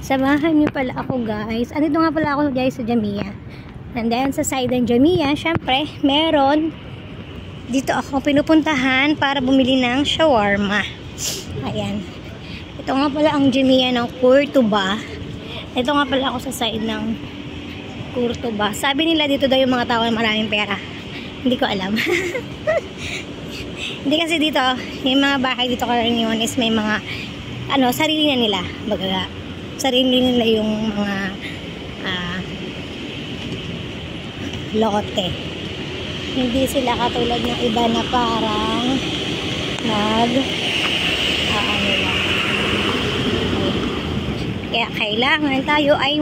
Samahan niyo pala ako guys. Andito nga pala ako guys sa Jamia. And then sa side ng Jamia, syempre, meron dito ako pinupuntahan para bumili ng shawarma. Ayan. Ito nga pala ang Jamia ng Cordoba. Ito nga pala ako sa side ng Cordoba. Sabi nila dito daw yung mga tao na maraming pera. Hindi ko alam. Hindi kasi dito, yung mga bahay dito karaniwan is may mga sarili na nila. Baga, sarili nila yung mga lote. Hindi sila katulad ng iba na parang kaya kailangan tayo ay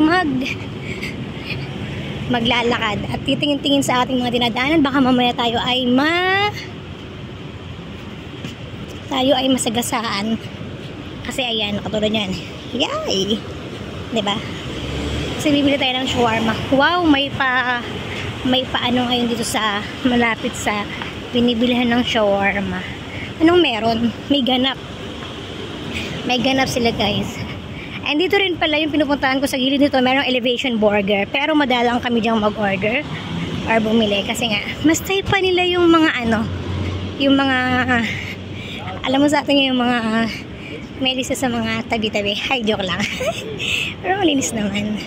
maglalakad at titingin-tingin sa ating mga dinadaanan. Baka mamaya tayo ay masagasaan. Kasi ayan, katulad yan. Yay! Diba? Kasi bibili tayo ng shawarma. Wow, may pa ngayon dito sa malapit sa binibilihan ng shawarma. Anong meron? May ganap. May ganap sila guys. And dito rin pala yung pinupuntahan ko sa gilid nito, merong Elevation Burger. Pero madalang kami diyang mag-order or bumili. Kasi nga, mas type pa nila yung mga yung mga alam mo sa atin yung mga medisa sa mga tabi-tabi. Hi, joke lang. Pero malinis naman.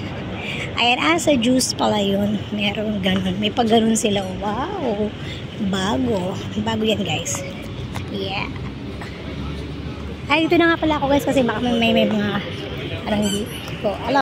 Ayan, sa juice pala yun. Meron ganun. May pag ganun sila. Wow! Bago. Bago yan guys. Yeah. Ay, dito na nga pala ako guys kasi baka may mga hindi ko alam.